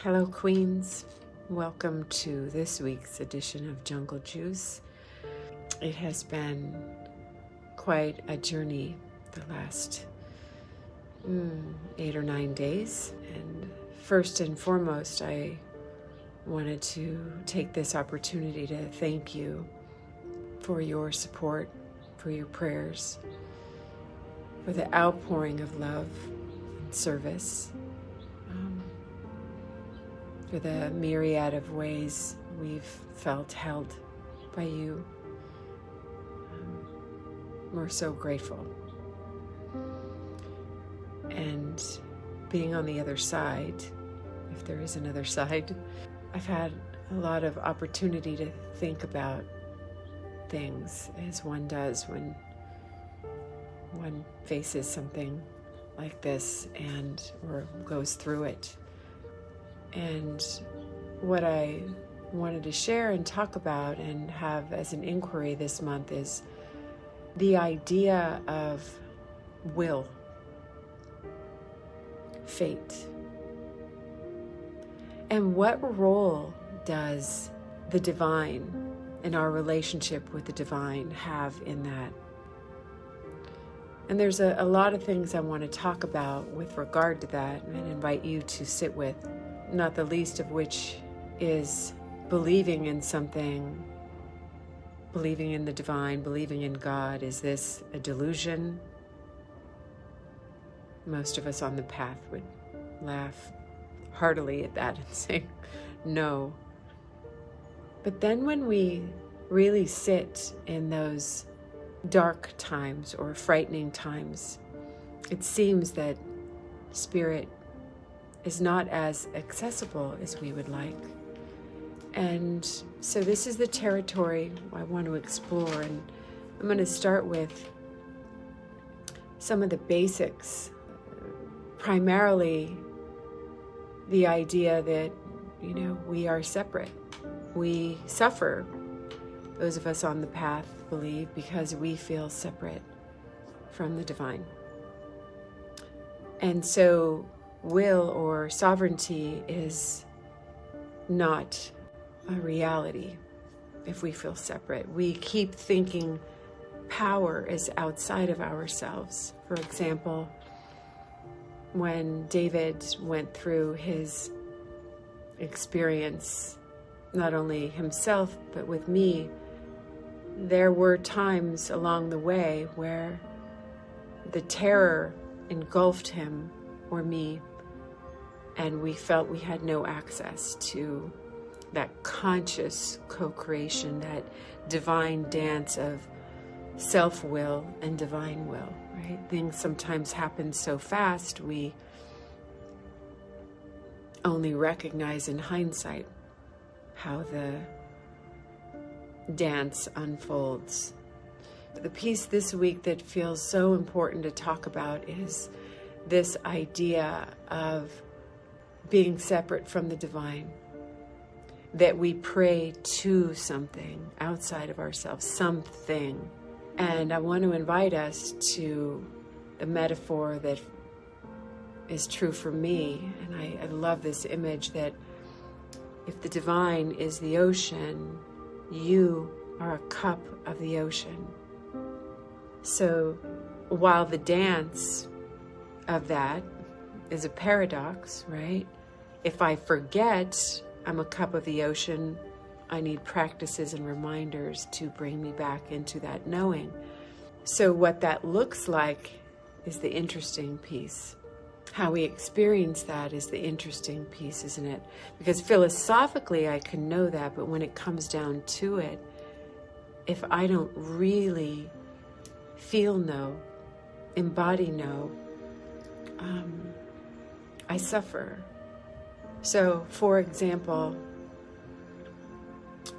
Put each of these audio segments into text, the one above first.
Hello, Queens. Welcome to this week's edition of Jungle Juice. It has been quite a journey the last 8 or 9 days. And first and foremost, I wanted to take this opportunity to thank you for your support, for your prayers, for the outpouring of love and service, for the myriad of ways we've felt held by you. We're so grateful. And being on the other side, if there is another side, I've had a lot of opportunity to think about things as one does when one faces something like this or goes through it. And what I wanted to share and talk about and have as an inquiry this month is the idea of will, fate. And what role does the divine and our relationship with the divine have in that? And there's a lot of things I want to talk about with regard to that and invite you to sit with, not the least of which is believing in something, believing in the divine, believing in God. Is this a delusion? Most of us on the path would laugh heartily at that and say, no. But then when we really sit in those dark times or frightening times, it seems that spirit is not as accessible as we would like. And so this is the territory I want to explore, and I'm going to start with some of the basics, primarily the idea that, we are separate. We suffer, those of us on the path believe, because we feel separate from the divine. And so will or sovereignty is not a reality if we feel separate. We keep thinking power is outside of ourselves. For example, when David went through his experience, not only himself, but with me, there were times along the way where the terror engulfed him or me, and we felt we had no access to that conscious co-creation, that divine dance of self-will and divine will, right? Things sometimes happen so fast, we only recognize in hindsight how the dance unfolds. The piece this week that feels so important to talk about is this idea of being separate from the divine, that we pray to something outside of ourselves, something. And I want to invite us to the metaphor that is true for me. And I love this image that if the divine is the ocean, you are a cup of the ocean. So while the dance of that is a paradox, right? If I forget I'm a cup of the ocean, I need practices and reminders to bring me back into that knowing. So what that looks like is the interesting piece. How we experience that is the interesting piece, isn't it? Because philosophically I can know that, but when it comes down to it, if I don't really feel no, embody no, I suffer. So, for example,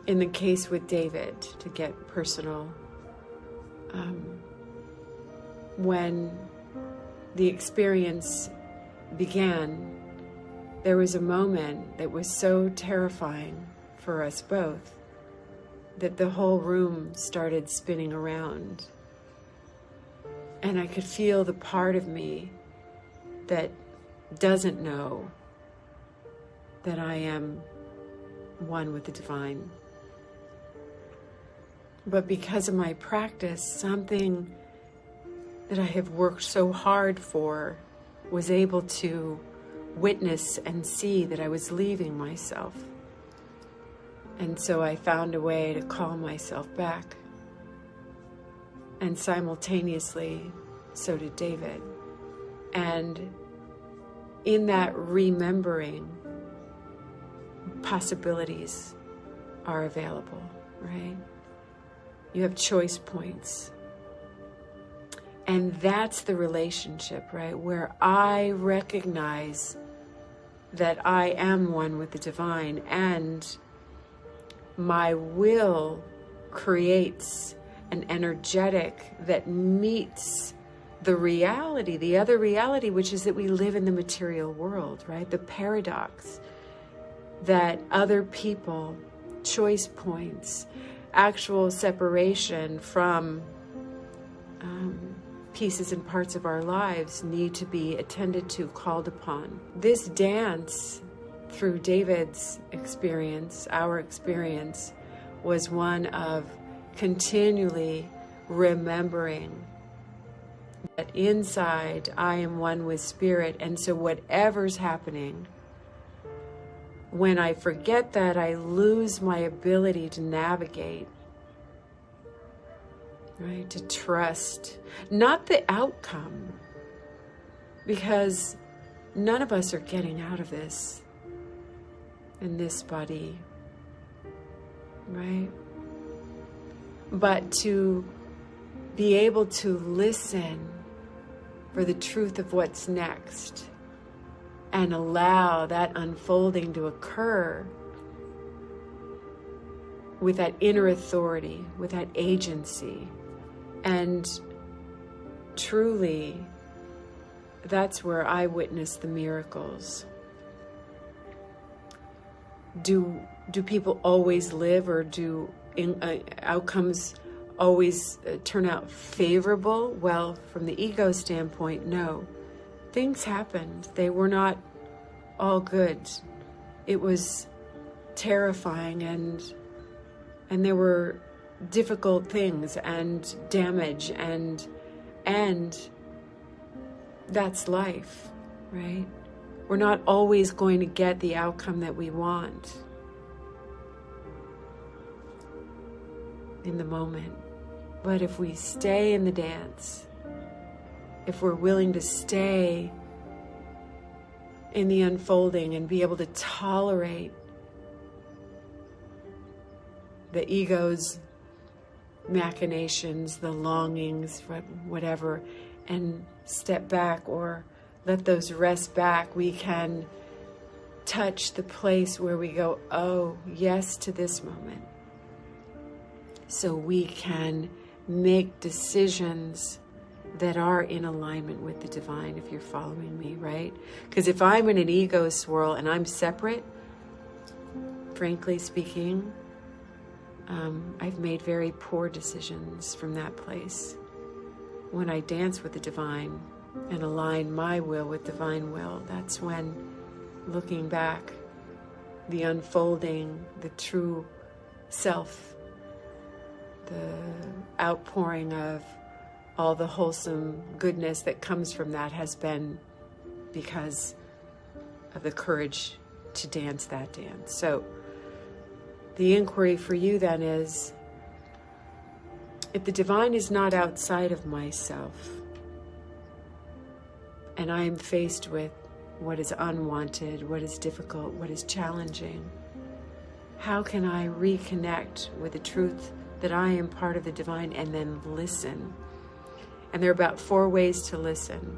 in the case with David, to get personal, when the experience began, there was a moment that was so terrifying for us both that the whole room started spinning around. And I could feel the part of me that doesn't know that I am one with the divine. But because of my practice, something that I have worked so hard for was able to witness and see that I was leaving myself. And so I found a way to call myself back. And simultaneously, so did David. And in that remembering, possibilities are available, right? You have choice points. And that's the relationship, right? Where I recognize that I am one with the divine, and my will creates an energetic that meets the reality, the other reality, which is that we live in the material world, right? The paradox that other people, choice points, actual separation from pieces and parts of our lives need to be attended to, called upon. This dance, through David's experience, our experience, was one of continually remembering that inside I am one with spirit, and so whatever's happening, when I forget that, I lose my ability to navigate, right? To trust, not the outcome, because none of us are getting out of this in this body, right? But to be able to listen for the truth of what's next and allow that unfolding to occur with that inner authority, with that agency. And truly, that's where I witness the miracles. Do people always live, or do outcomes always turn out favorable? Well, from the ego standpoint, no. Things happened. They were not all good. It was terrifying, and there were difficult things and damage, and that's life, right? We're not always going to get the outcome that we want in the moment. But if we stay in the dance, if we're willing to stay in the unfolding and be able to tolerate the ego's machinations, the longings, whatever, and step back or let those rest back, we can touch the place where we go, oh, yes, to this moment. So we can make decisions that are in alignment with the divine, if you're following me, right? Because if I'm in an ego swirl and I'm separate, frankly speaking, I've made very poor decisions from that place. When I dance with the divine and align my will with divine will, that's when, looking back, the unfolding, the true self, the outpouring of all the wholesome goodness that comes from that has been because of the courage to dance that dance. So the inquiry for you then is, if the divine is not outside of myself, and I am faced with what is unwanted, what is difficult, what is challenging, how can I reconnect with the truth that I am part of the divine, and then listen? And there are about 4 ways to listen,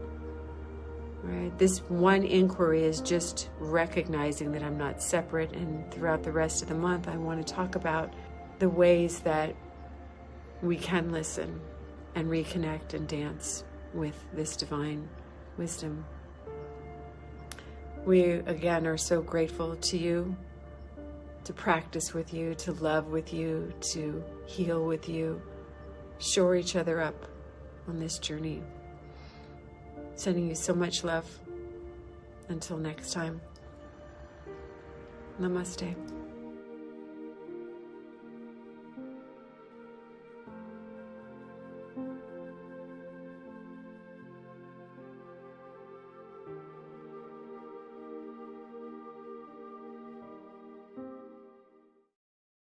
right? This one inquiry is just recognizing that I'm not separate, and throughout the rest of the month, I want to talk about the ways that we can listen and reconnect and dance with this divine wisdom. We, again, are so grateful to you, to practice with you, to love with you, to heal with you, shore each other up on this journey. Sending you so much love. Until next time. Namaste.